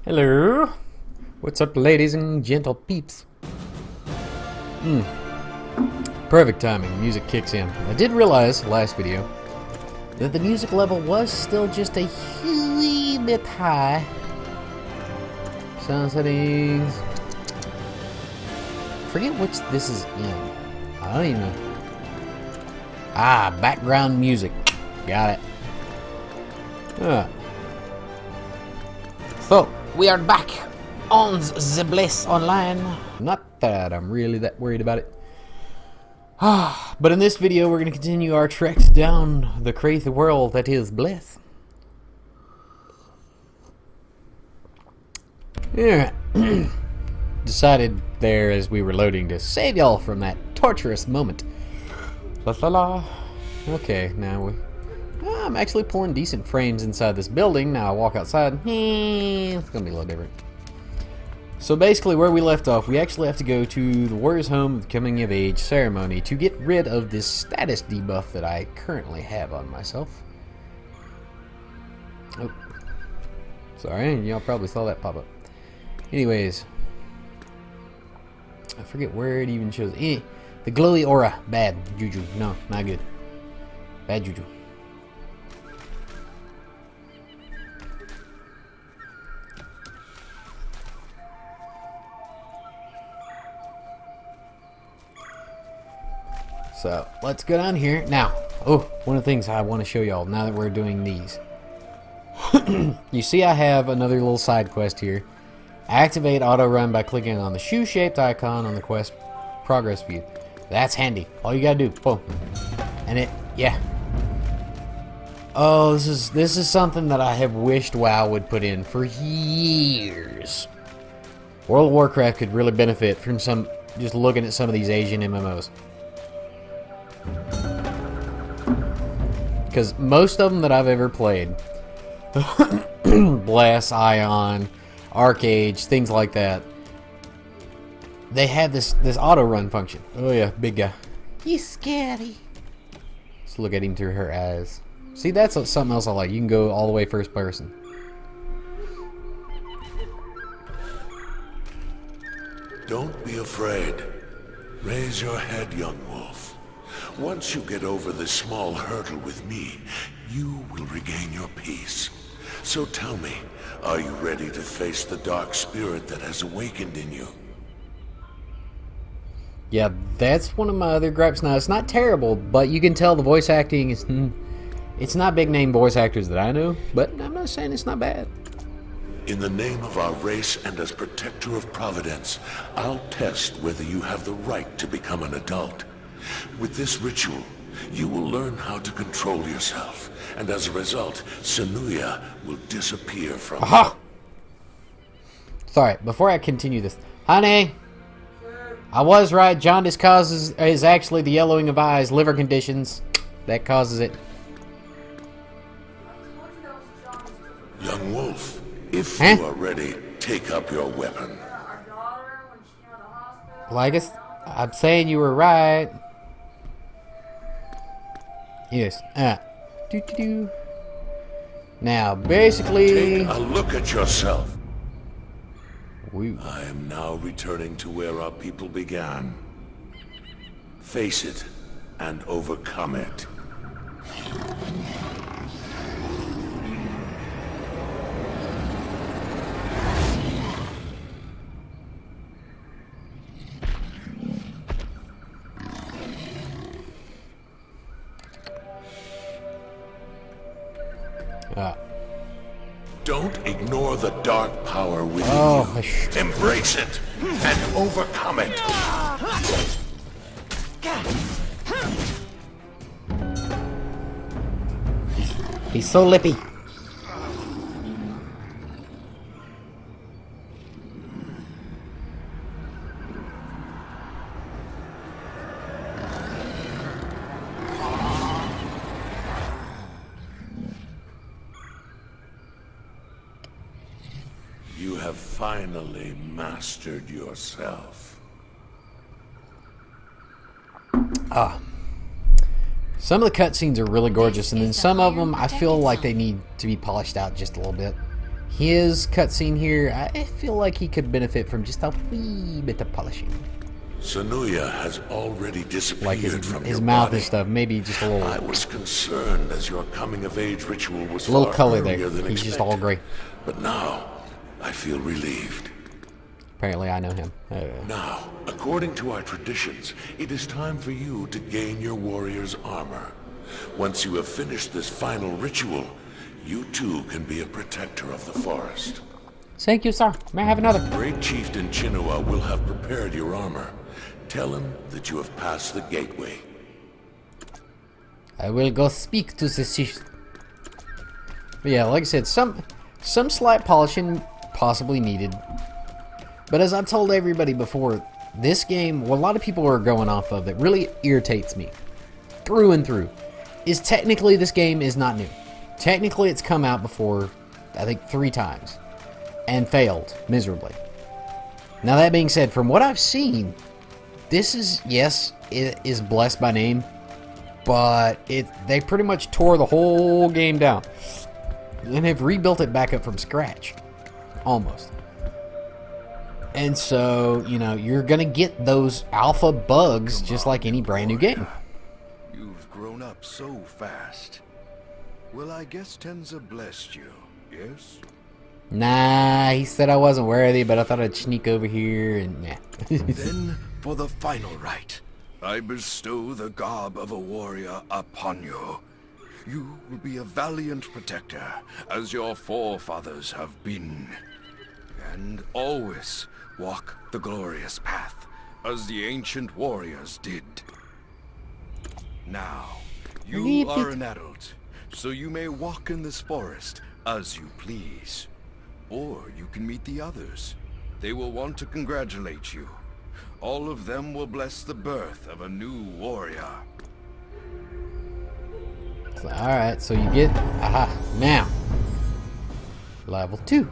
Hello. What's up, ladies and gentle peeps? Perfect timing. Music kicks in. I did realize last video that the music level was still just a wee bit high. Sound settings. Forget which this is in. I don't even know. Background music. Got it. So, we are back on the Bliss Online. Not that I'm really that worried about it. But in this video, we're going to continue our treks down the crazy world that is Bliss. Yeah. Decided there as we were loading to save y'all from that torturous moment. La la la. Okay, now I'm actually pulling decent frames inside this building. Now I walk outside. It's gonna be a little different. So basically, where we left off, we actually have to go to the Warrior's Home of the Coming of Age ceremony to get rid of this status debuff that I currently have on myself. Oh, sorry, y'all probably saw that pop up. Anyways, I forget where it even shows. The glowy aura, bad juju. No, not good. Bad juju. So let's go down here now. Oh, one of the things I want to show y'all now that we're doing these. You see, I have another little side quest here. Activate auto run by clicking on the shoe-shaped icon on the quest progress view. That's handy. All you gotta do, boom, and yeah. Oh, this is something that I have wished WoW would put in for years. World of Warcraft could really benefit from just looking at some of these Asian MMOs. Because most of them that I've ever played, Bless, Ion, Arcade, things like that, they have this auto run function. Oh yeah, big guy. He's scary. Let's look at him through her eyes. See, that's something else I like. You can go all the way first person. Don't be afraid. Raise your head, young wolf. Once you get over this small hurdle with me, you will regain your peace. So tell me, are you ready to face the dark spirit that has awakened in you? Yeah, that's one of my other gripes. Now, it's not terrible, but you can tell the voice acting is... It's not big name voice actors that I know, but I'm not saying it's not bad. In the name of our race and as protector of Providence, I'll test whether you have the right to become an adult. With this ritual, you will learn how to control yourself, and as a result, Sanuya will disappear from you. Aha! Sorry, before I continue this, honey, I was right. Jaundice is actually the yellowing of eyes, liver conditions that causes it. Young wolf, if you are ready, take up your weapon. Well, I guess I'm saying you were right. Yes. Now, basically... Take a look at yourself. Woo. I am now returning to where our people began. Face it and overcome it. Don't ignore the dark power within you. Embrace it and overcome it. He's so lippy. You have finally mastered yourself. Some of the cutscenes are really gorgeous, and then some of them I feel like they need to be polished out just a little bit. His cutscene here, I feel like he could benefit from just a wee bit of polishing. Sanuya has already disappeared Like from his your mouth body. and stuff, maybe just a I little was concerned as your coming-of-age ritual was little far color earlier there. than He's just expected. all gray. But now, I feel relieved. Apparently I know him. Now, according to our traditions, it is time for you to gain your warrior's armor. Once you have finished this final ritual, you too can be a protector of the forest. Thank you, sir. May I have another? Great Chieftain Chinua will have prepared your armor. Tell him that you have passed the gateway. I will go speak to the chief. But yeah, like I said, some slight polishing possibly needed. But as I've told everybody before, this game, what a lot of people are going off of that really irritates me through and through, is technically this game is not new. Technically it's come out before, I think 3 times, and failed miserably. Now that being said, from what I've seen, this is, yes, it is blessed by name, but they pretty much tore the whole game down and have rebuilt it back up from scratch, almost. And so, you know, you're gonna get those alpha bugs just like any brand new game. You've grown up so fast. Well, I guess Tenza blessed you, yes? Nah, he said I wasn't worthy, but I thought I'd sneak over here and yeah. Then, for the final rite, I bestow the garb of a warrior upon you. You will be a valiant protector, as your forefathers have been. And always walk the glorious path, as the ancient warriors did. Now, you are an adult, so you may walk in this forest as you please. Or you can meet the others. They will want to congratulate you. All of them will bless the birth of a new warrior. Alright, so you get, now, level 2.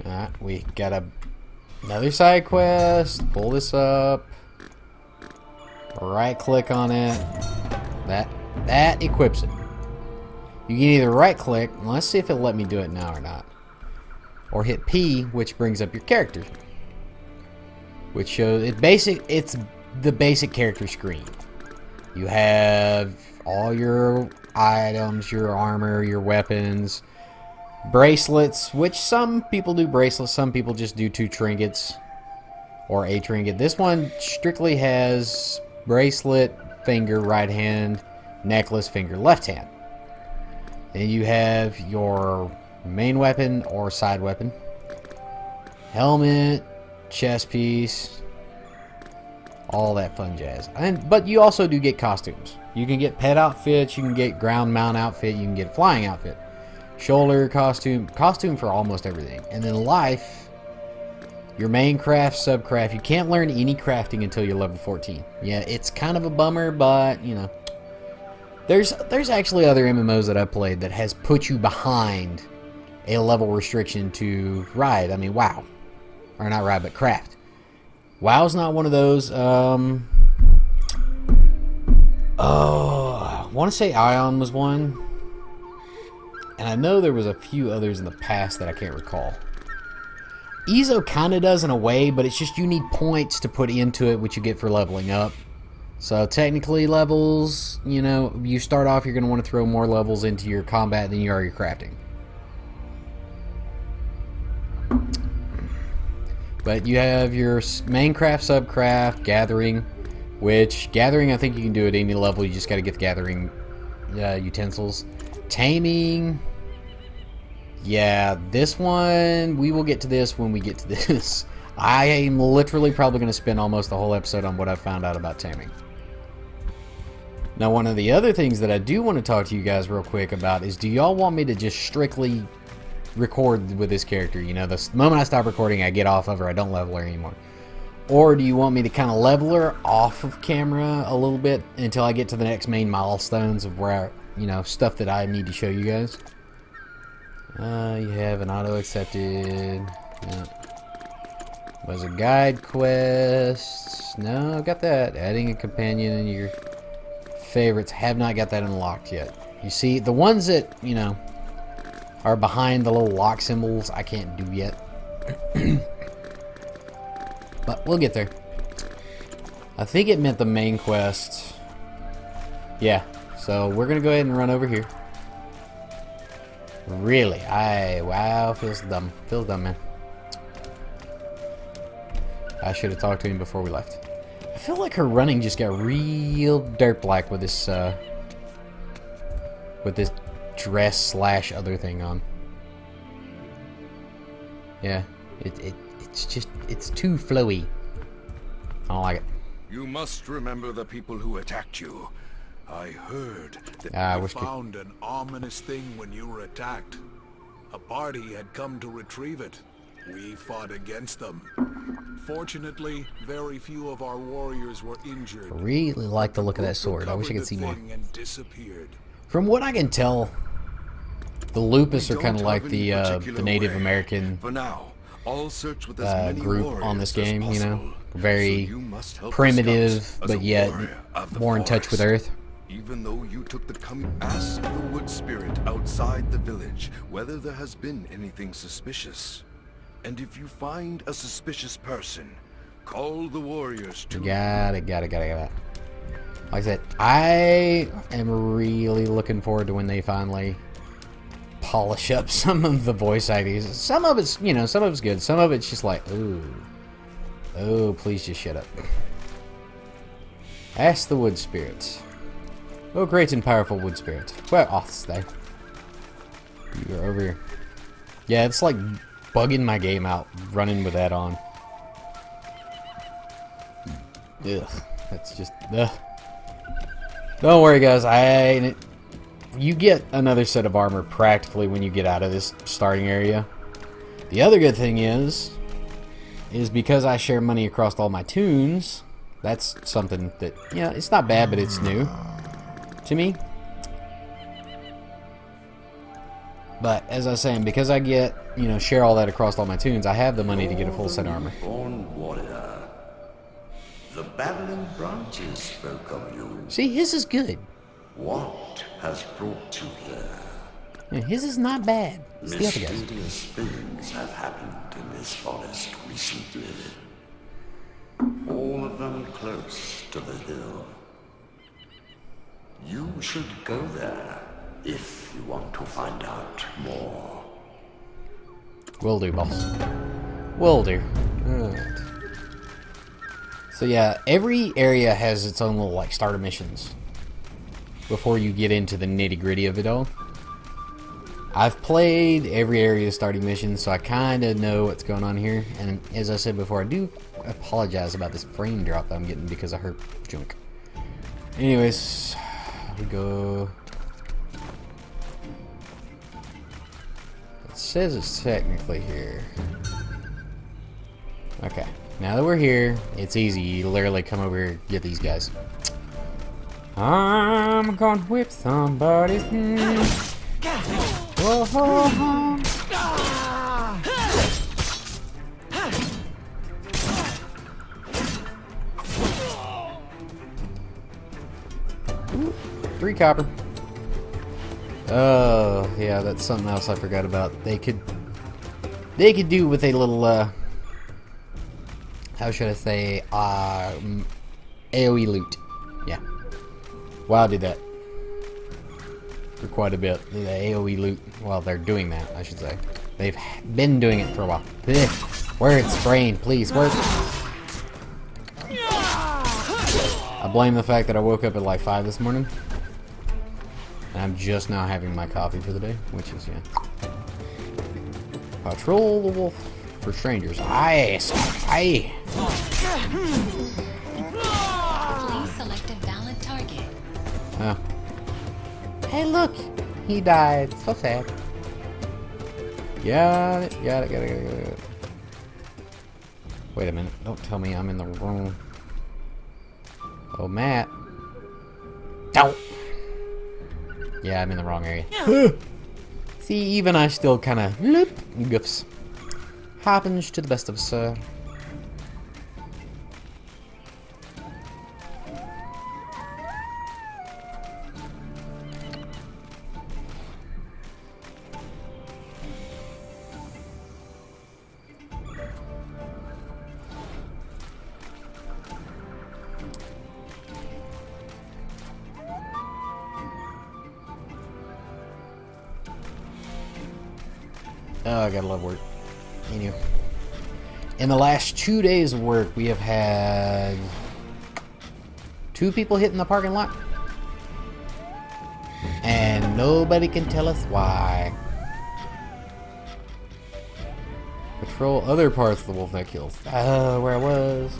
Alright, we got another side quest. Pull this up. Right click on it. That equips it. You can either right click, let's see if it'll let me do it now or not. Or hit P, which brings up your character. Which shows it's the basic character screen. You have all your items, your armor, your weapons, bracelets, which some people do bracelets, some people just do 2 trinkets or a trinket. This one strictly has bracelet, finger, right hand, necklace, finger, left hand. Then you have your main weapon or side weapon, helmet, chest piece, all that fun jazz. But you also do get costumes. You can get pet outfits, you can get ground mount outfit, you can get a flying outfit, shoulder costume for almost everything. And then life, your main craft, subcraft. You can't learn any crafting until you're level 14. Yeah, it's kind of a bummer, but you know, there's actually other MMOs that I've played that has put you behind a level restriction to ride. I mean, WoW, or not ride, but craft. WoW's not one of those. I want to say Ion was one, and I know there was a few others in the past that I can't recall. Ezo kind of does in a way, but it's just you need points to put into it, which you get for leveling up. So technically levels, you know, you start off, you're going to want to throw more levels into your combat than you are your crafting. But you have your main craft, subcraft, gathering, which gathering I think you can do at any level. You just got to get the gathering utensils. Taming, yeah, this one, we will get to this when we get to this. I am literally probably going to spend almost the whole episode on what I found out about taming. Now, one of the other things that I do want to talk to you guys real quick about is, do y'all want me to just strictly record with this character? You know, the moment I stop recording, I get off of her, I don't level her anymore. Or do you want me to kind of level her off of camera a little bit until I get to the next main milestones of where, you know, stuff that I need to show you guys? You have an auto accepted. Yeah. Was a guide quest. No, got that. Adding a companion in your favorites. Have not got that unlocked yet. You see, the ones that, you know, are behind the little lock symbols, I can't do yet. But we'll get there. I think it meant the main quest. Yeah, so we're gonna go ahead and run over here. Really? Wow, feels dumb. Feels dumb, man. I should have talked to him before we left. I feel like her running just got real dirt-like with this dress slash other thing on. Yeah, it's just, it's too flowy. I don't like it. You must remember the people who attacked you. I heard that I We wish to... found an ominous thing when you were attacked. A party had come to retrieve it. We fought against them. Fortunately, very few of our warriors were injured. I really like the look of that sword. I wish I could see more. And disappeared. From what I can tell, the Lupus We are kind of don't like have any the particular Native way. American For now, I'll search with as many group warriors on this as game, you know? possible. Very So you must help the primitive, scouts as but a yet warrior of the more in touch with forest. Earth. Even though you took the ask the wood spirit outside the village whether there has been anything suspicious. And if you find a suspicious person, call the warriors to Got it. Like I said, I am really looking forward to when they finally polish up some of the voice IDs. Some of it's, you know, some of it's good. Some of it's just like, ooh. Oh, please just shut up. Ask the wood spirits. Oh, great and powerful wood spirit. Where art thou? You are over here. Yeah, it's like bugging my game out, running with that on. Ugh, that's just, ugh. Don't worry, guys. You get another set of armor practically when you get out of this starting area. The other good thing is because I share money across all my tunes, that's something that, yeah, it's not bad, but it's new to me. But as I was saying, because I get, you know, share all that across all my tunes, I have the money to get a full set of armor. Born warrior. The babbling branches spoke of you. See, his is good. What has brought you here? Yeah, his is not bad. It's the other guys. Mysterious things have happened in this forest recently. All of them close to the hill. You should go there if you want to find out more. Will do, boss. Will do. Alright. So yeah, every area has its own little, like, starter missions before you get into the nitty-gritty of it all. I've played every area starting mission, so I kind of know what's going on here. And as I said before, I do apologize about this frame drop that I'm getting because of her junk. Anyways, we go. It says it's technically here. Okay, now that we're here, it's easy. You literally come over here, get these guys. I'm gonna whip somebody's. Whoa, ho, ho. Ooh, 3 copper. Oh, yeah, that's something else I forgot about. They could do with a little, how should I say, AoE loot. Yeah. WoW did that for quite a bit. The AoE loot. Well, they're doing that, I should say. They've been doing it for a while. Ugh. Where's its brain, please? Where? I blame the fact that I woke up at like 5 this morning. And I'm just now having my coffee for the day, which is, yeah. Patrol the wolf for strangers. Aye. Please select a valid target. Oh. Hey, look! He died. So sad. Got it. Wait a minute. Don't tell me I'm in the wrong... Oh, Matt. Ow! Yeah, I'm in the wrong area. See, even I still kind of... goofs. Happens to the best of us, Oh, I gotta love work. Anyway. In the last 2 days of work, we have had 2 people hitting the parking lot. And nobody can tell us why. Patrol other parts of the Wolfneck Hills. Where I was.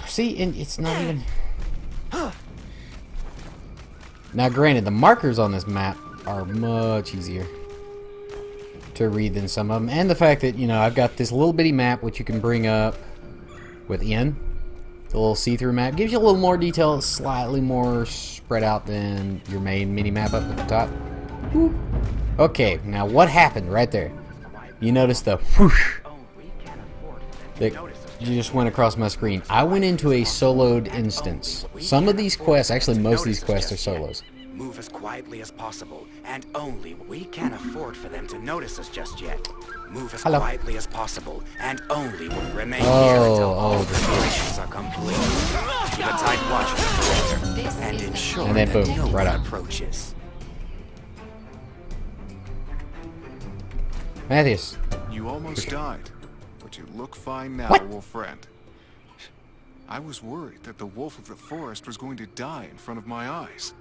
See, and it's not even... Now, granted, the markers on this map are much easier to read than some of them. And the fact that, you know, I've got this little bitty map which you can bring up within. The little see-through map. Gives you a little more detail. It's slightly more spread out than your main mini-map up at the top. Woo. Okay, now what happened right there? You notice the whoosh that you just went across my screen. I went into a soloed instance. Some of these quests, actually most of these quests are solos. Move as quietly as possible, and only we can't afford for them to notice us just yet. Move as quietly as possible, and only we'll remain here until all preparations are complete. Keep a tight watch on the perimeter, and ensure then boom, that no right one up. approaches. Matthias. You almost died, but you look fine now, What? wolf friend. I was worried that the wolf of the forest was going to die in front of my eyes.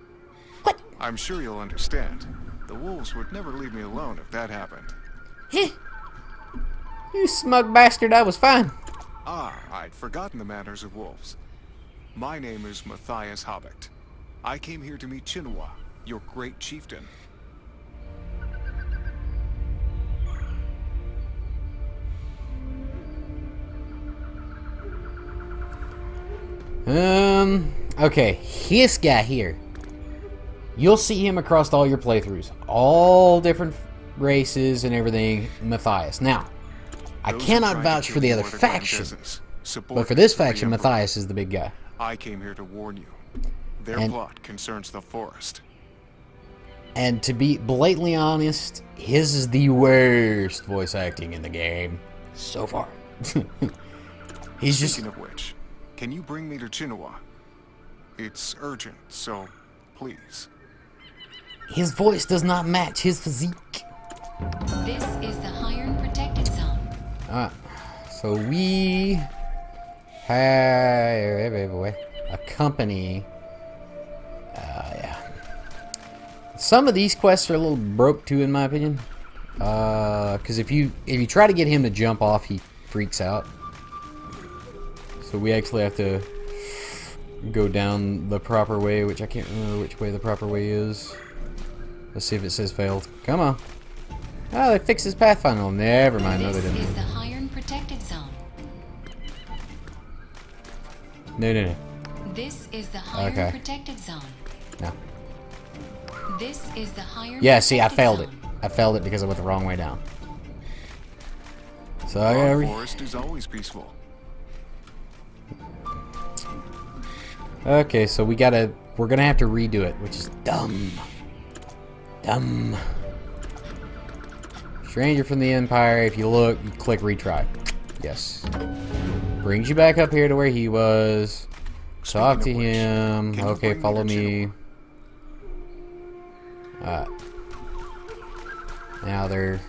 What? I'm sure you'll understand. The wolves would never leave me alone if that happened. You smug bastard, I was fine. Ah, I'd forgotten the manners of wolves. My name is Matthias Habicht. I came here to meet Chinua, your great chieftain. Okay, this guy here. You'll see him across all your playthroughs. All different races and everything, Matthias. Now, I Those cannot who try to vouch kill for the you other are to grand faction. business. Support But for this the faction, Emperor. Matthias is the big guy. I came here to warn you. Their And- plot concerns the forest. And to be blatantly honest, his is the worst voice acting in the game so far. He's just... Speaking of which, can you bring me to Chinua? It's urgent, so please. His voice does not match his physique. This is the Hiron Protected Zone. Alright, so we have a company. Yeah. Some of these quests are a little broke too, in my opinion. Because if you try to get him to jump off, he freaks out. So we actually have to go down the proper way, which I can't remember which way the proper way is. Let's see if it says failed. Come on. Oh, they fixed his Pathfinder. Oh, never mind. No, they This didn't. is the Hiron Protected Zone. No. This is the Hiron Okay. Protected Zone. No. This is the Hiron Yeah, see, I Protected failed it. Zone. I failed it because I went the wrong way down. So I Our gotta forest is always peaceful. Okay, so we're gonna have to redo it, which is dumb. Dumb. Stranger from the Empire, if you look, you click retry. Yes. Brings you back up here to where he was. Talk to Speaking of which, him. can you Okay, bring me follow to me. Now there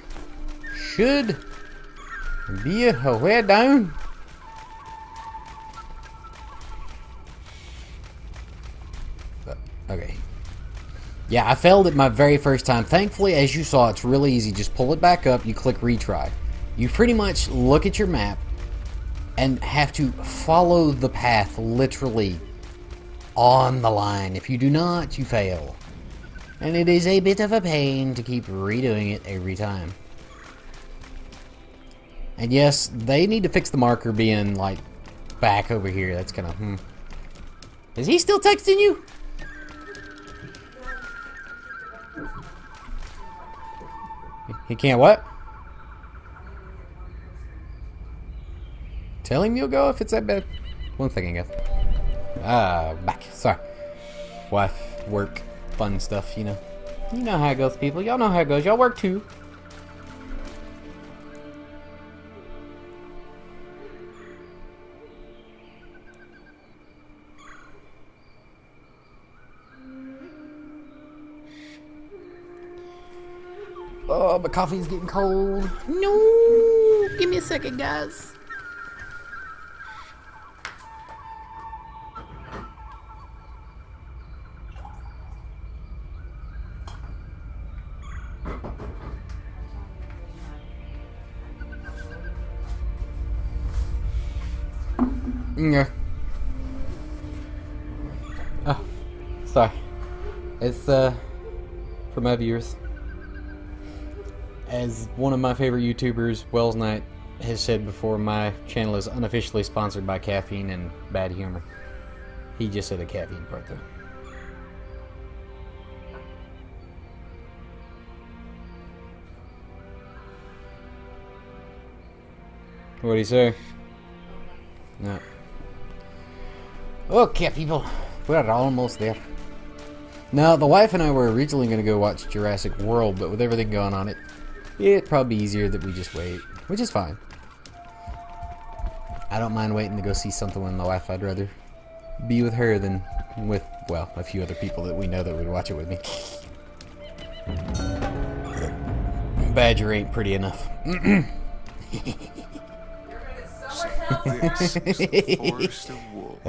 should be a way down. Okay. Yeah, I failed it my very first time. Thankfully, as you saw, it's really easy. Just pull it back up, you click retry. You pretty much look at your map and have to follow the path literally on the line. If you do not, you fail. And it is a bit of a pain to keep redoing it every time. And yes, they need to fix the marker being, like, back over here. That's kind of, Is he still texting you? He can't what? Tell him you'll go if it's that bad. One second, guys. Back. Sorry. Wife, work, fun stuff, you know. You know how it goes, people. Y'all know how it goes. Y'all work too. Oh, my coffee's getting cold. No! Give me a second, guys. Yeah. Oh, sorry. It's for my viewers. As one of my favorite YouTubers, Wells Knight, has said before, my channel is unofficially sponsored by caffeine and bad humor. He just said the caffeine part though. What do you say? No. Okay, people. We're almost there. Now, the wife and I were originally going to go watch Jurassic World, but with everything going on, it'd probably be easier that we just wait, which is fine. I don't mind waiting to go see something with my wife. I'd rather be with her than with, well, a few other people that we know that would watch it with me. Badger ain't pretty enough. This is the forest of wolves.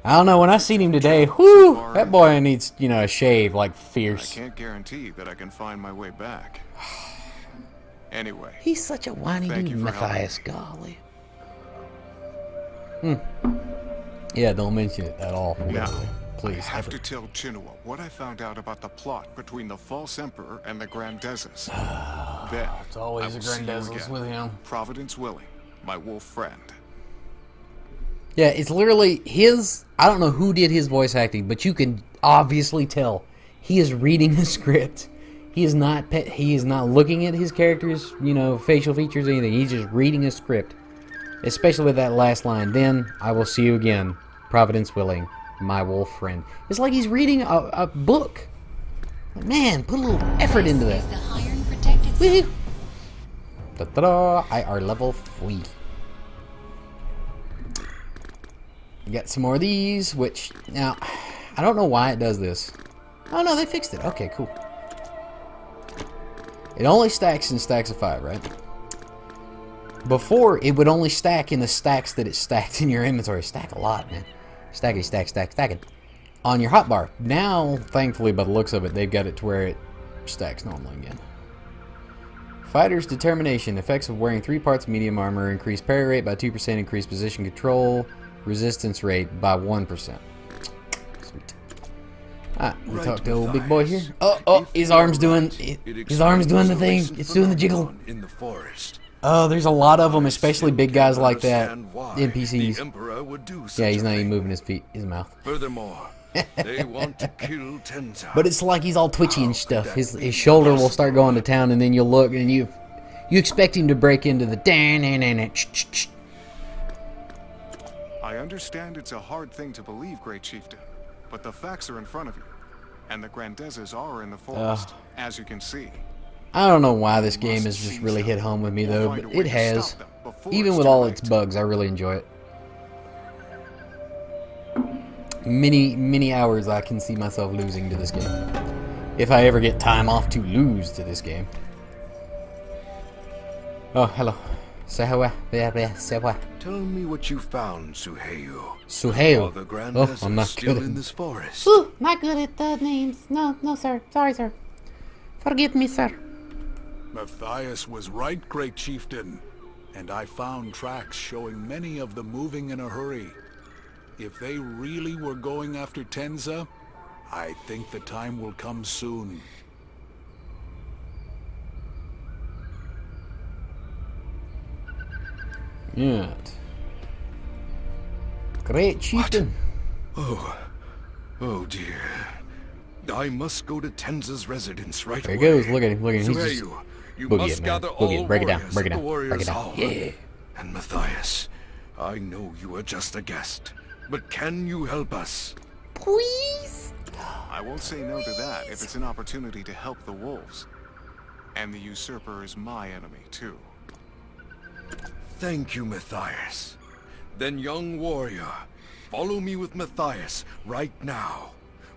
I don't know, when I seen him today, whoo, that boy needs, you know, a shave, like, I fierce. can't guarantee that I can find my way back. Anyway, He's such a whiny Thank dude, you for Matthias, golly. Yeah, don't mention it at all. now, Please. I have ever. to tell Chinua what I found out about the plot between the false emperor and the Grandezas. Then, It's always I the will see you Grandezas again. with him. Providence willing, my wolf friend. Yeah, it's literally his. I don't know who did his voice acting, but you can obviously tell he is reading the script. He is not. He is not looking at his character's, you know, facial features or anything. He's just reading a script, especially with that last line. Then I will see you again, Providence willing, my wolf friend. It's like he's reading a book. Like, man, put a little effort into This that. is the Highern Protected Zone. Woohoo! Da-da-da! I are level 3. We got some more of these, which, now, I don't know why it does this. Oh no, they fixed it. Okay, cool. It only stacks in stacks of 5, right? Before, it would only stack in the stacks that it stacked in your inventory. Stack a lot, man. Stackity, stack, stack, stacking. On your hotbar. Now, thankfully, by the looks of it, they've got it to where it stacks normally again. Fighter's Determination. Effects of wearing 3 parts medium armor. Increase parry rate by 2%. Increase position control. Resistance rate by 1%. Sweet. Alright, we Right, talk to old big boy here. Matthias. Oh, If his you're arm's doing right, it his arm's doing the thing. explains a It's doing the jiggle. phenomenon in the forest. Oh, there's a lot of them, especially big guys like that. Understand why NPCs. The Emperor would do Yeah, such he's a not even thing. moving his feet, his mouth. Furthermore, they want to kill Tenza. But it's like he's all twitchy and How stuff. could His that be shoulder will start possible? going to town, and then you'll look and you expect him to break into the I understand it's a hard thing to believe, Great Chieftain, but the facts are in front of you, and the Grandezas are in the forest, as you can see. I don't know why this game Must has just seize really them hit home with me or though, find but a way it to has. stop them before Even it's with too all late. its bugs, I really enjoy it. Many hours I can see myself losing to this game. If I ever get time off to lose to this game. Oh, hello. Sewa. Tell me what you found, Suheyu. Are Suheo. the Oh, Grandezas I'm not still good. in this forest? Ooh, not good at the names. No, sir. Sorry, sir. Forgive me, sir. Matthias was right, Great Chieftain, and I found tracks showing many of them moving in a hurry. If they really were going after Tenza, I think the time will come soon. Yeah. Great chieftain. Oh dear. I must go to Tenza's residence right There he away. goes. Look at him. Look at him. He's just Suheyu, you boogie must it, man. gather Boogie all it. Break it down. warriors Break it at the down. Break Warriors it down. Hall. Yeah. And Matthias, I know you are just a guest, but can you help us? Please? I won't say no to that if it's an opportunity to help the wolves. And the usurper is my enemy, too. Thank you, Matthias. Then, young warrior, follow me with Matthias right now.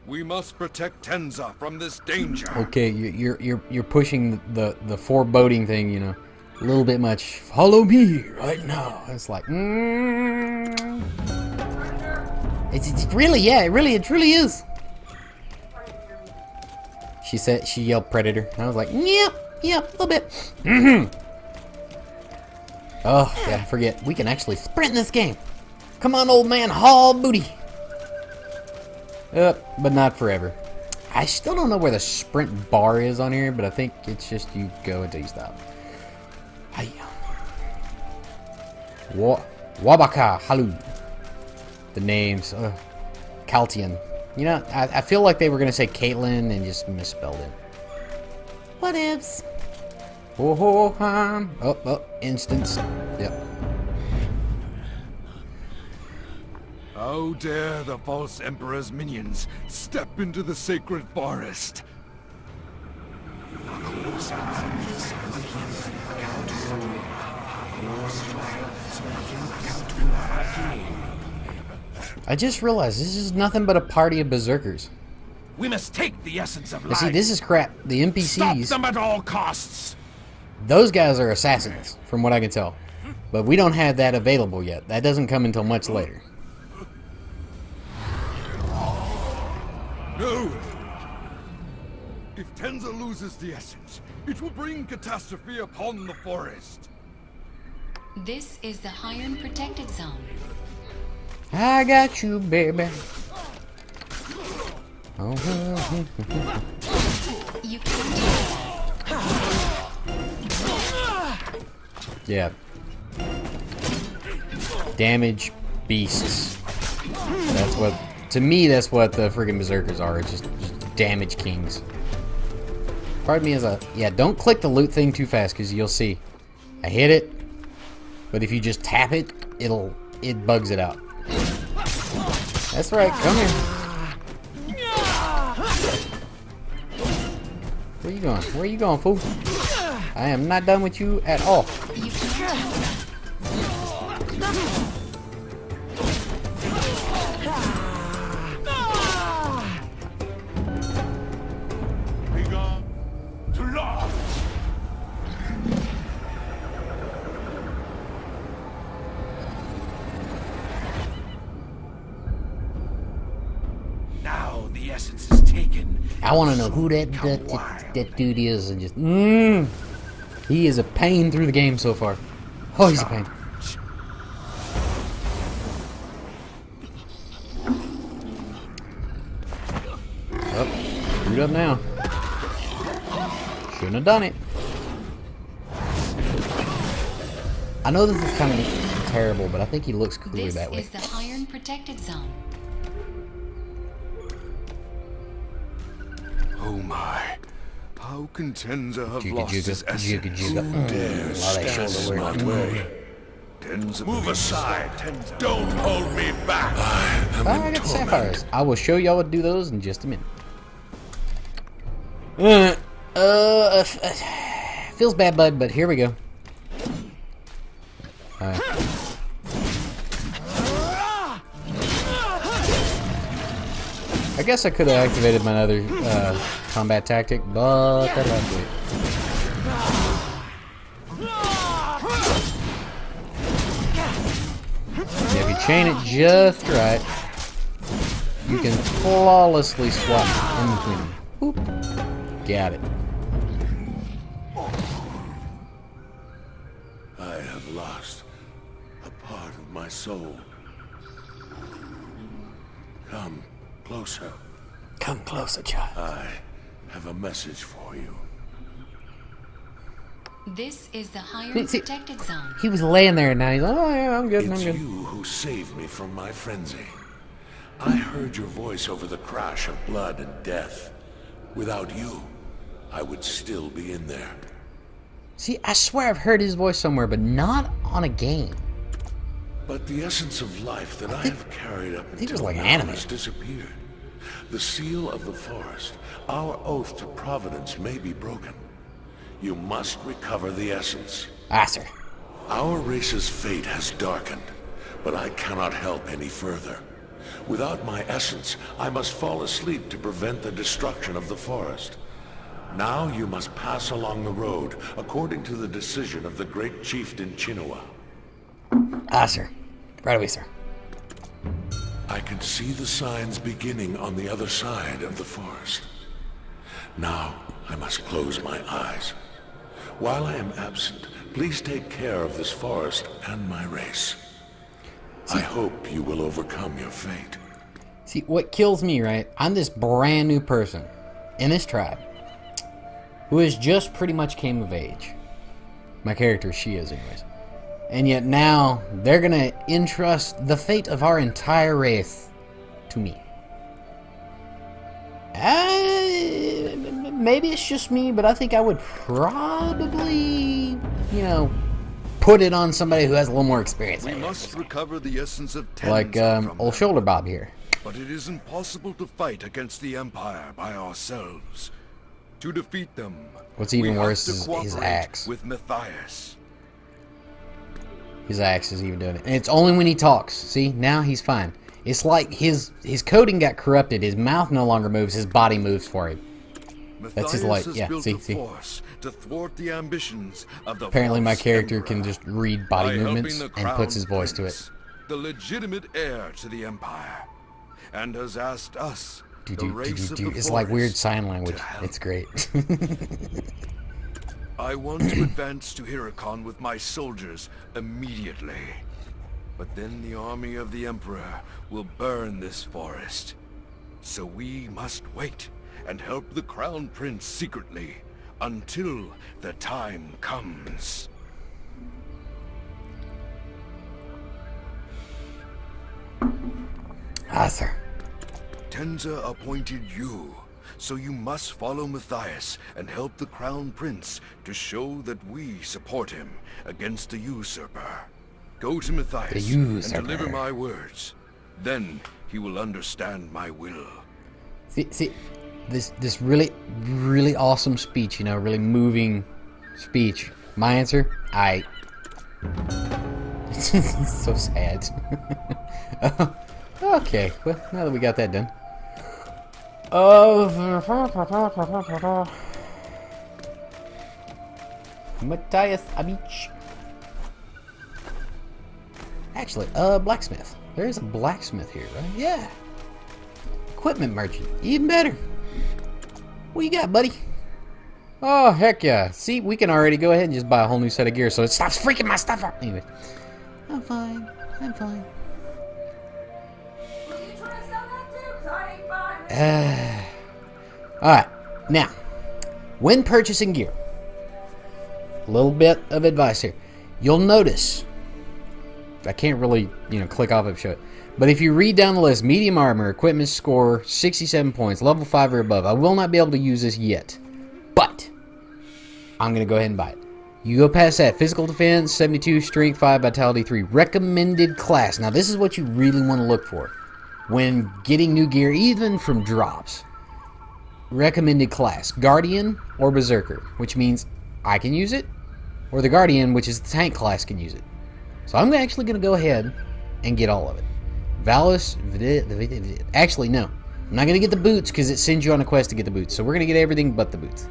We must protect Tenza from this danger. Okay, you're pushing the foreboding thing, you know, a little bit much. Follow me right now. It's like, it's really, yeah, it truly is. She yelled predator. I was like, yep, a little bit. Oh, yeah, I forget. We can actually sprint in this game. Come on, old man, haul booty. But not forever. I still don't know where the sprint bar is on here, but I think it's just you go until you stop. Hiya. Wabaka Halu. The names. Kaltian. You know, I feel like they were going to say Caitlyn and just misspelled it. Whatevs. Oh, instance. Yep. How dare the false Emperor's minions step into the sacred forest? I just realized this is nothing but a party of berserkers. We must take the essence of You life. see, this is crap. The Stop NPCs, them at all costs. those guys are assassins, from what I can tell. But we don't have that available yet. That doesn't come until much later. No! If Tenza loses the essence, it will bring catastrophe upon the forest. This is the Highern Protected Zone. I got you, baby. Oh. You can do that. Yeah. Damage beasts. That's what, to me, that's what the freaking berserkers are. It's just damage kings. Pardon me as yeah, don't click the loot thing too fast because you'll see. I hit it, but if you just tap it, it bugs it out. That's right, come here. Where you going? Where you going, fool? I am not done with you at all. You can Now the essence is taken. I want to know who that dude is, and just he is a pain through the game so far. Oh, he's a pain. Oh, screwed up now. Shouldn't have done it. I know this is kind of terrible, but I think he looks cooler This that way. is the Highern Protected Zone. Oh my. How can Tenza have lost his essence? Who dares stand in my way? Tenza Move believes aside. Tenza. Don't hold me back. I am I in got torment. sapphires. I will show y'all how to do those in just a minute. Feels bad, bud, but here we go. Alright. I guess I could have activated my other combat tactic, but that left it. Yeah, if you chain it just right, you can flawlessly swap in between them. Boop. Got it. I have lost a part of my soul. Come closer. Come closer, child. I have a message for you. This is the Highern See- Protected Zone. He was laying there and now he's like, oh yeah, I'm good, I'm It's good. you who saved me from my frenzy. I heard your voice over the crash of blood and death. Without you, I would still be in there. See, I swear I've heard his voice somewhere, but not on a game. But the essence of life that I have carried up think it was until like now anime. has disappeared. The seal of the forest, our oath to Providence, may be broken. You must recover the essence. Ah, sir. Our race's fate has darkened, but I cannot help any further. Without my essence, I must fall asleep to prevent the destruction of the forest. Now you must pass along the road, according to the decision of the great chieftain Chinoa. Ah, sir. Right away, sir. I can see the signs beginning on the other side of the forest. Now I must close my eyes. While I am absent, please take care of this forest and my race. I hope you will overcome your fate. See, what kills me, right? I'm this brand new person in this tribe who has just pretty much came of age. My character, she is anyways. And yet now, they're gonna entrust the fate of our entire race to me. Maybe it's just me, but I think I would probably, you know, put it on somebody who has a little more experience. We must recover the essence of Tenza Like from old them. Shoulder Bob here. But it is impossible to fight against the Empire by ourselves. To defeat them, What's even we have worse to is his cooperate axe. with Matthias. His axe is even doing it. And it's only when he talks. See, now he's fine. It's like his coding got corrupted. His mouth no longer moves. His body moves for him. That's his light. Matthias has Yeah, built see, a see. force to thwart the ambitions of the Apparently my false character emperor. can just read By body helping movements the and Crown puts his voice to it. Prince, the legitimate heir to the Empire, and has asked us, the race of the It's like weird forest, sign language. to help. It's great. I want to advance to Hyricon with my soldiers immediately. But then the army of the Emperor will burn this forest. So we must wait and help the Crown Prince secretly until the time comes. Ah, sir. Tenza appointed you, so you must follow Matthias and help the Crown Prince to show that we support him against the usurper. Go to Matthias and deliver my words. Then he will understand my will. See, this really, really awesome speech, you know, really moving speech. My answer, it's so sad. Okay, well, now that we got that done. Matthias Abich. Actually, blacksmith. There is a blacksmith here, right? Yeah. Equipment merchant. Even better. What you got, buddy? Oh, heck yeah. See, we can already go ahead and just buy a whole new set of gear so it stops freaking my stuff out. Anyway. I'm fine. I'm fine. Alright. Now, when purchasing gear, a little bit of advice here. You'll notice, I can't really, click off and show it. But if you read down the list, medium armor, equipment score, 67 points, level 5 or above. I will not be able to use this yet. But, I'm going to go ahead and buy it. You go past that. Physical defense, 72, strength 5, vitality 3. Recommended class. Now, this is what you really want to look for when getting new gear, even from drops. Recommended class. Guardian or Berserker, which means I can use it, or the Guardian, which is the tank class, can use it. So I'm actually going to go ahead and get all of it. Valus, actually no. I'm not going to get the boots because it sends you on a quest to get the boots. So we're going to get everything but the boots.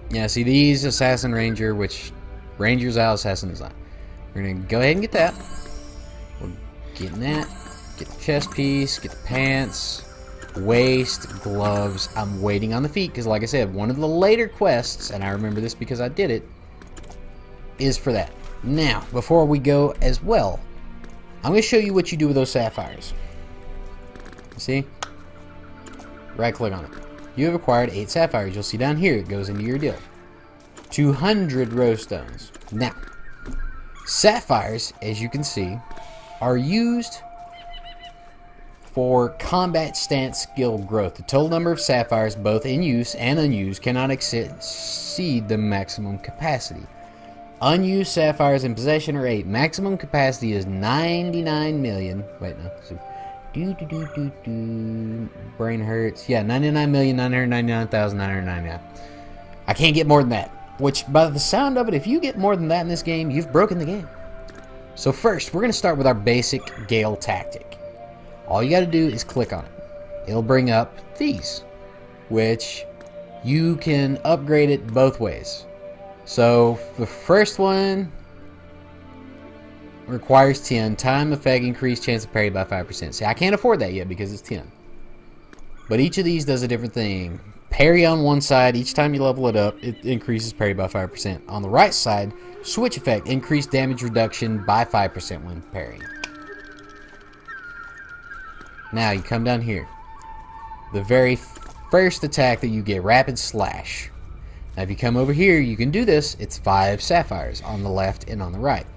Yeah, see these, Assassin Ranger, which Ranger's out, Assassin is not. We're going to go ahead and get that. We're getting that. Get the chest piece, get the pants, waist, gloves. I'm waiting on the feet because, like I said, one of the later quests, and I remember this because I did it, is for that. Now, before we go as well, I'm going to show you what you do with those sapphires. See? Right click on it. You have acquired 8 sapphires. You'll see down here it goes into your deal. 200 rose stones. Now, sapphires, as you can see, are used for combat stance skill growth. The total number of sapphires, both in use and unused, cannot exceed the maximum capacity. Unused sapphires in possession are 8. Maximum capacity is 99 million. Wait, no. So, brain hurts. Yeah, 99,999,999. I can't get more than that. Which, by the sound of it, if you get more than that in this game, you've broken the game. So first, we're going to start with our basic Gale tactic. All you got to do is click on it. It'll bring up these, which you can upgrade it both ways. So the first one requires 10. Time effect increased chance of parry by 5%. See, I can't afford that yet because it's 10. But each of these does a different thing. Parry on one side, each time you level it up, it increases parry by 5%. On the right side, switch effect, increased damage reduction by 5% when parrying. Now you come down here. The very first attack that you get, Rapid Slash. Now if you come over here, you can do this. It's 5 sapphires on the left and on the right.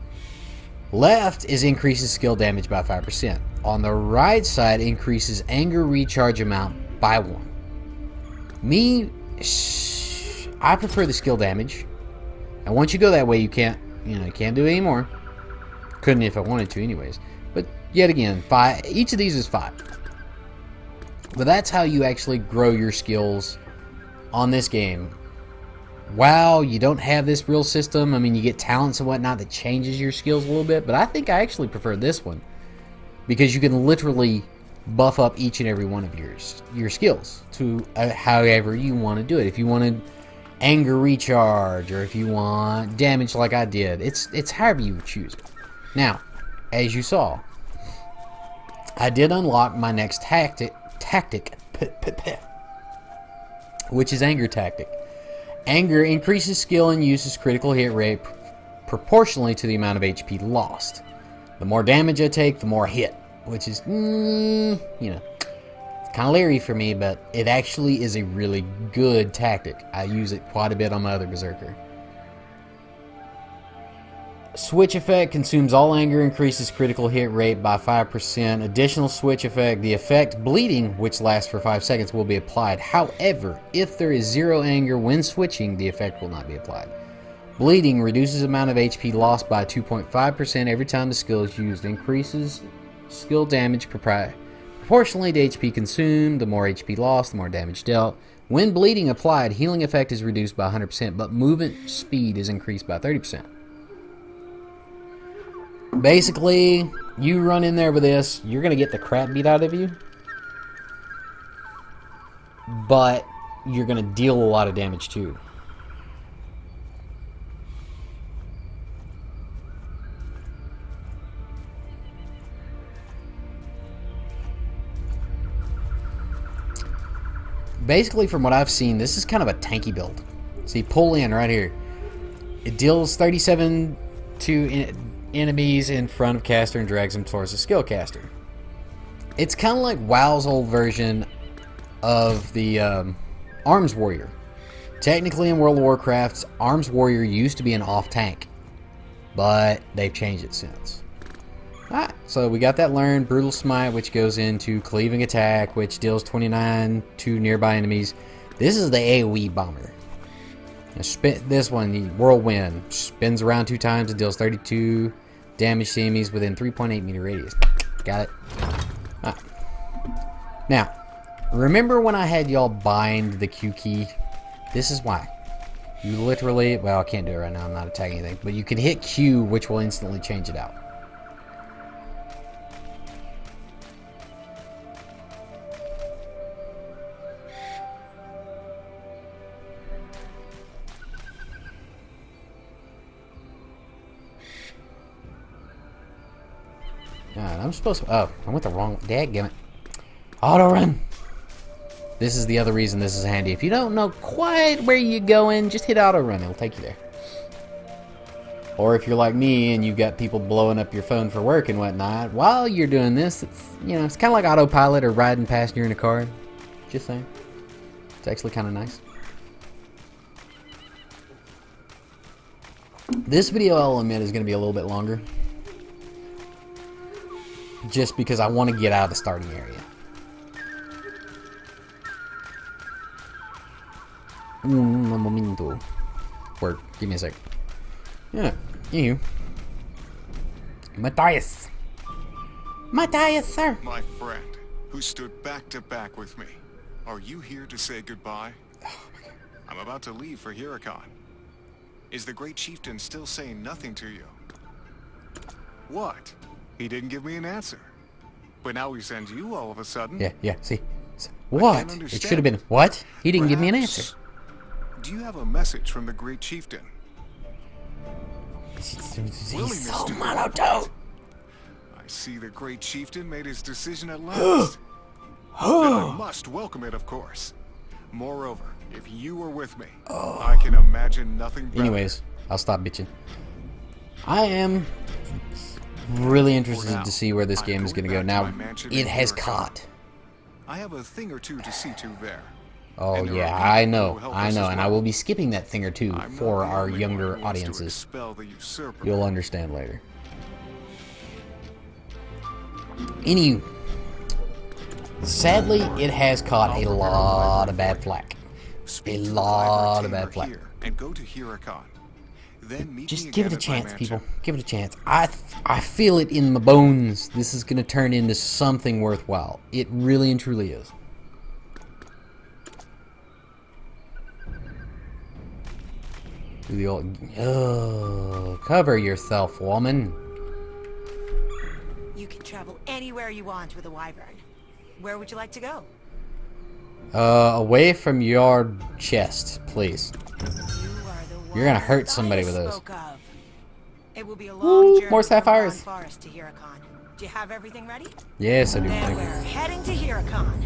Left is increases skill damage by 5%. On the right side, increases anger recharge amount by 1. I prefer the skill damage. And once you go that way, you can't do it anymore. Couldn't if I wanted to anyways. But yet again, 5. Each of these is 5. But that's how you actually grow your skills on this game. Wow, you don't have this real system. I mean, you get talents and whatnot that changes your skills a little bit. But I think I actually prefer this one. Because you can literally buff up each and every one of your skills to however you want to do it. If you wanted anger recharge, or if you want damage like I did, it's however you choose it. Now, as you saw, I did unlock my next tactic, which is anger tactic. Anger increases skill and uses critical hit rate proportionally to the amount of HP lost. The more damage I take, the more hit, which is, it's kind of leery for me, but it actually is a really good tactic. I use it quite a bit on my other Berserker. Switch effect consumes all anger, increases critical hit rate by 5%. Additional switch effect, the effect bleeding, which lasts for 5 seconds, will be applied. However, if there is 0 anger when switching, the effect will not be applied. Bleeding reduces amount of HP lost by 2.5% every time the skill is used. Increases skill damage proportionally to HP consumed. The more HP lost, the more damage dealt. When bleeding applied, healing effect is reduced by 100%, but movement speed is increased by 30%. Basically, you run in there with this, you're going to get the crap beat out of you, but you're going to deal a lot of damage too. Basically, from what I've seen, this is kind of a tanky build. See, pull in right here. It deals 37 to enemies in front of caster and drags them towards the skill caster. It's kind of like WoW's old version of the Arms Warrior. Technically in World of Warcraft, Arms Warrior used to be an off tank, but they've changed it since. Alright, so we got that learned. Brutal Smite, which goes into Cleaving Attack, which deals 29 to nearby enemies. This is the AoE bomber. This one, the Whirlwind, spins around 2 times and deals 32 damage to enemies within 3.8 meter radius. Got it? Alright. Now, remember when I had y'all bind the Q key? This is why. You literally, well, I can't do it right now, I'm not attacking anything, but you can hit Q, which will instantly change it out. Alright, I'm supposed to... Oh, I went the wrong... Dadgummit. Auto run! This is the other reason this is handy. If you don't know quite where you're going, just hit auto run. It'll take you there. Or if you're like me and you've got people blowing up your phone for work and whatnot, while you're doing this, it's kind of like autopilot or riding passenger in a car. Just saying. It's actually kind of nice. This video, I'll admit, is going to be a little bit longer. Just because I want to get out of the starting area. Un momento. Word. Give me a sec. Yeah. You. Matthias. Matthias, sir. My friend, who stood back to back with me. Are you here to say goodbye? I'm about to leave for Huracan. Is the Great Chieftain still saying nothing to you? What? He didn't give me an answer. But now he sends you all of a sudden. Yeah, see. What? It should have been, what? He didn't give me an answer. Do you have a message from the Great Chieftain? He's so monotone. I see the Great Chieftain made his decision at last. And I must welcome it, of course. Moreover, if you were with me, I can imagine nothing better. Anyways, I'll stop bitching. I am really interested to see where this game is going to go. Now, it has caught. I have a thing or two to see to there. Oh yeah, I know, and I will be skipping that thing or two for our younger audiences. You'll understand later. Anywho, sadly, it has caught a lot of bad flack. A lot of bad flack. And go to Huracan. Then just give it a chance, people. Give it a chance. I feel it in my bones. This is going to turn into something worthwhile. It really and truly is. Do the old, cover yourself, woman. You can travel anywhere you want with a wyvern. Where would you like to go? Away from your chest, please. You're gonna hurt somebody with those. It will be a long journey more sapphires. from Forest to Huracan. Do you have everything ready? Yes, I do. Then we're heading to Huracan.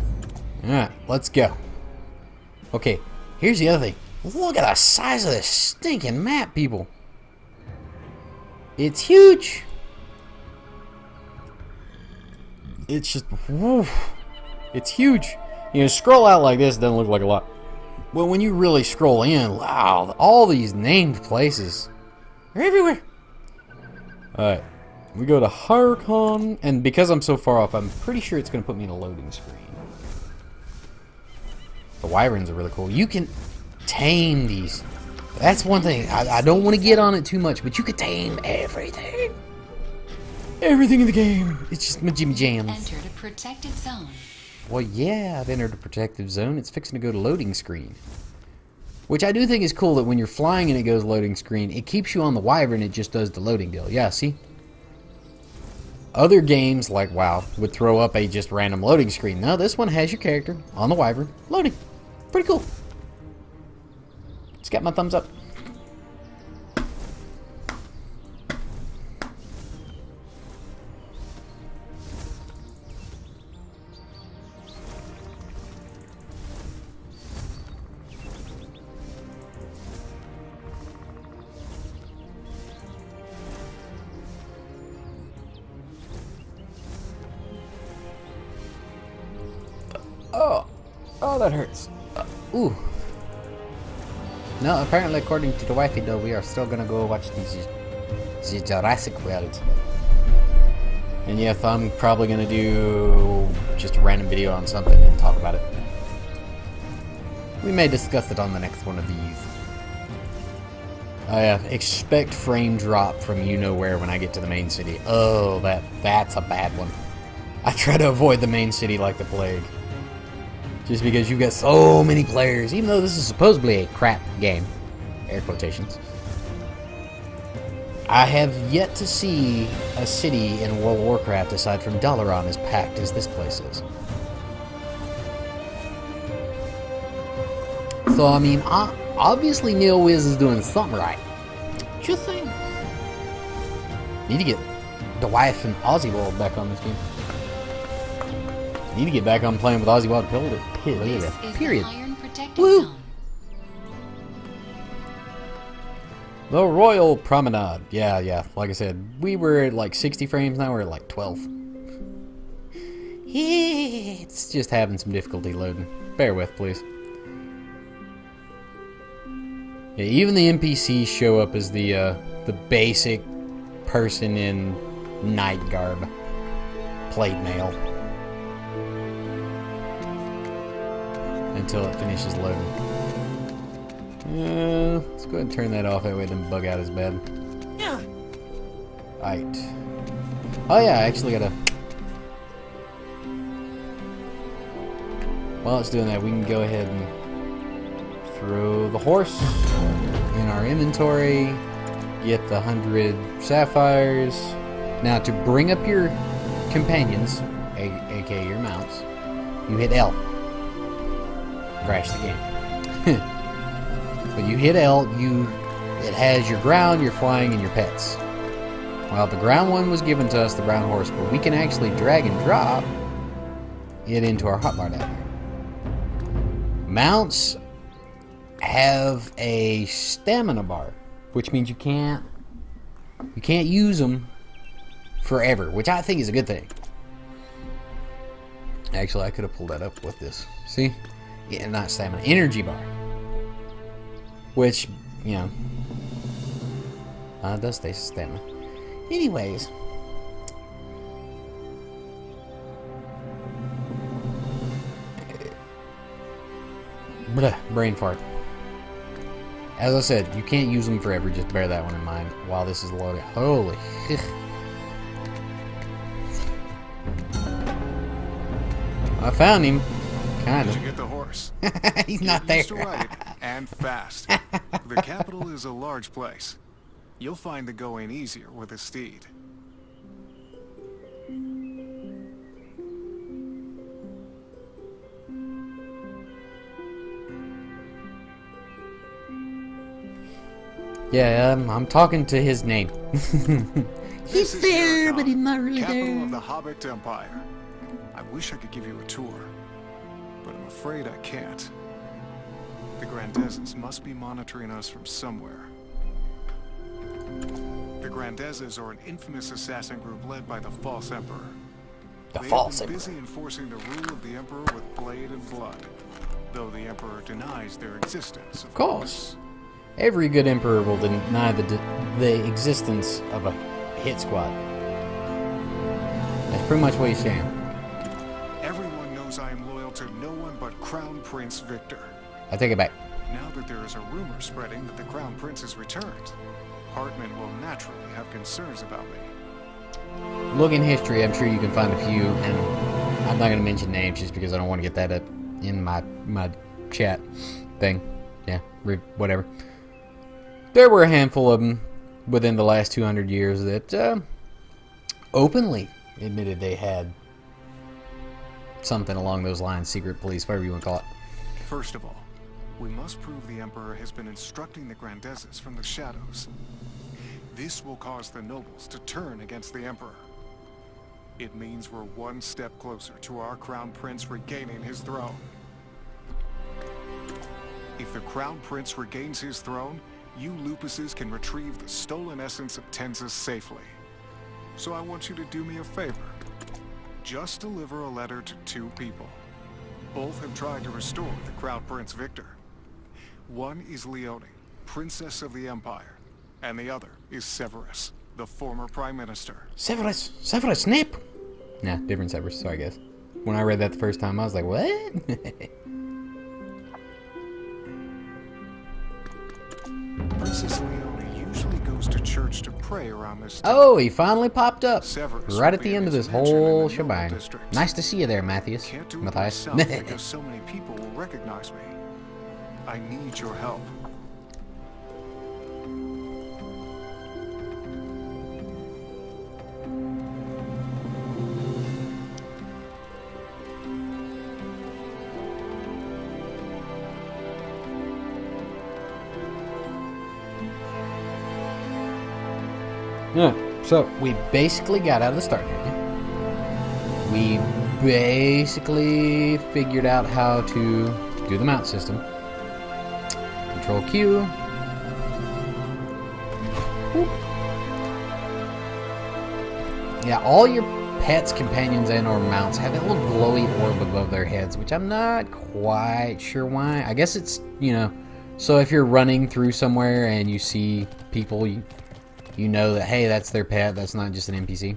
Alright, let's go. Okay, here's the other thing. Look at the size of this stinking map, people. It's huge. It's just, woof. It's huge. You know, scroll out like this, it doesn't look like a lot. Well, when you really scroll in, wow, all these named places are everywhere. Alright, we go to Huracan, and because I'm so far off, I'm pretty sure it's going to put me in a loading screen. The wyverns are really cool. You can tame these. That's one thing. I don't want to get on it too much, but you can tame everything. Everything in the game. It's just my Jimmy Jams. Entered a protected zone. Well, yeah, I've entered a protective zone. It's fixing to go to loading screen. Which I do think is cool that when you're flying and it goes loading screen, it keeps you on the wyvern, it just does the loading deal. Yeah, see? Other games, like WoW, would throw up a just random loading screen. No, this one has your character on the wyvern, loading. Pretty cool. It's got my thumbs up. Oh, that hurts. Ooh. No, apparently, according to the wifey, though, we are still gonna go watch the Jurassic World. And yes, I'm probably gonna do just a random video on something and talk about it. We may discuss it on the next one of these. Expect frame drop from you know where when I get to the main city. Oh, that's a bad one. I try to avoid the main city like the plague. Just because you've got so many players, even though this is supposedly a crap game. Air quotations. I have yet to see a city in World of Warcraft aside from Dalaran as packed as this place is. So, I mean, obviously NeoWiz is doing something right. Just saying. Need to get the wife and Aussie World back on this game. Need to get back on playing with Aussie Wild Pillar. Period. Woo! The Royal Promenade. Yeah. Like I said, we were at like 60 frames, now we're at like 12. It's just having some difficulty loading. Bear with, please. Yeah, even the NPCs show up as the basic person in night garb. Plate mail. Until it finishes loading. Let's go ahead and turn that off, that way it doesn't bug out as bad. Alright. Oh yeah, I actually gotta... While it's doing that, we can go ahead and throw the horse in our inventory. Get the 100 sapphires. Now, to bring up your companions, aka your mounts, you hit L. Crash the game. But you hit L, it has your ground, your flying, and your pets. Well, the ground one was given to us, the brown horse, but we can actually drag and drop it into our hotbar down here. Mounts have a stamina bar, which means you can't use them forever, which I think is a good thing. Actually, I could have pulled that up with this. See? Yeah, not stamina, energy bar. Which, you know, does stay stamina. Anyways. Brain fart. As I said, you can't use them forever, just bear that one in mind while this is loading. Holy shit. I found him. Kind of. Did you get the horse? He's not there. Used to ride it, and fast. The capital is a large place. You'll find the going easier with a steed. Yeah, I'm talking to his name. He's there, but he's not really capital there. of the Hobbit Empire. I wish I could give you a tour, but I'm afraid I can't. The Grandezes must be monitoring us from somewhere. The Grandezes are an infamous assassin group led by the False Emperor. The They False have been Emperor. busy enforcing the rule of the Emperor with blade and blood, though the Emperor denies their existence. Of course. Every good emperor will deny the existence of a hit squad. That's pretty much what he's saying. Everyone knows I am loyal to no one but Crown Prince Victor. I take it back. Now that there is a rumor spreading that the Crown Prince has returned, Hartman will naturally have concerns about me. Look in history, I'm sure you can find a few, and I'm not going to mention names just because I don't want to get that up in my chat thing. Yeah, whatever. There were a handful of them within the last 200 years that openly admitted they had something along those lines, secret police, whatever you want to call it. First of all, we must prove the Emperor has been instructing the Grandezes from the shadows. This will cause the nobles to turn against the Emperor. It means we're one step closer to our Crown Prince regaining his throne. If the Crown Prince regains his throne, you Lupuses can retrieve the stolen essence of Tenza safely. So I want you to do me a favor. Just deliver a letter to two people. Both have tried to restore the Crown Prince Victor. One is Leone, Princess of the Empire, and the other is Severus, the former Prime Minister. Severus Snape! Nah, different Severus, sorry guys. When I read that the first time, I was like, what? Princess Leone usually goes to church to pray around this time. Oh, he finally popped up. Severus Right will at be the in end of his this mansion in the whole Noble shebang. District. Nice to see you there, Matthias. Can't do it Matthias. myself because so many people will recognize me. I need your help. Yeah, so we basically got out of the start area. We basically figured out how to do the mount system. Control Q. Whoop. Yeah, all your pets, companions, and or mounts have that little glowy orb above their heads, which I'm not quite sure why. I guess it's, you know, so if you're running through somewhere and you see people, you know that, hey, that's their pet, that's not just an NPC.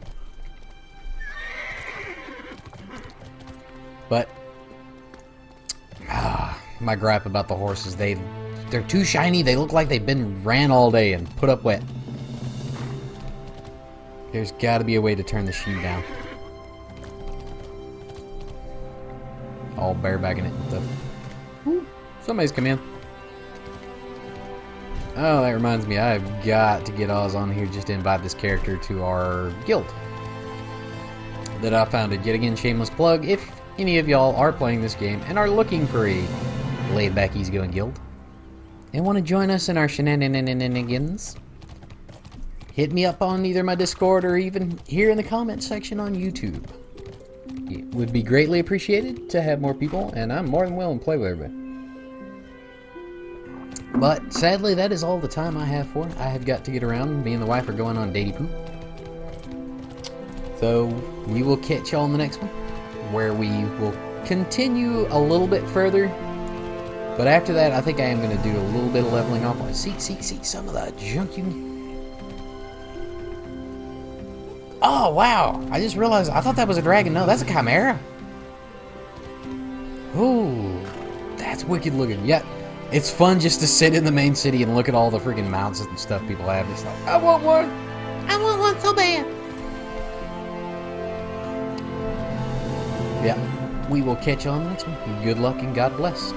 But my gripe about the horses, they're too shiny, they look like they've been ran all day and put up wet. There's got to be a way to turn the sheen down. All barebacking it and stuff. Ooh, somebody's come in. Oh, that reminds me, I've got to get Oz on here just to invite this character to our guild that I founded. Yet again, shameless plug. If any of y'all are playing this game and are looking for a laid-back, easygoing guild and want to join us in our shenanigans, hit me up on either my Discord or even here in the comments section on YouTube. It would be greatly appreciated to have more people, and I'm more than willing to play with everybody. But sadly, that is all the time I have for it. I have got to get around. Me and the wife are going on datey poop. So we will catch y'all in the next one, where we will continue a little bit further. But after that, I think I am going to do a little bit of leveling off. See some of the junk you can... Oh, wow. I just realized, I thought that was a dragon. No, that's a chimera. Ooh, that's wicked looking. Yeah, it's fun just to sit in the main city and look at all the freaking mounts and stuff people have. It's like, I want one. I want one so bad. Yeah, we will catch you on the next one. Good luck and God bless.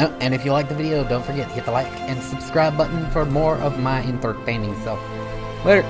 Oh, and if you like the video, don't forget, hit the like and subscribe button for more of my entertaining stuff. Later.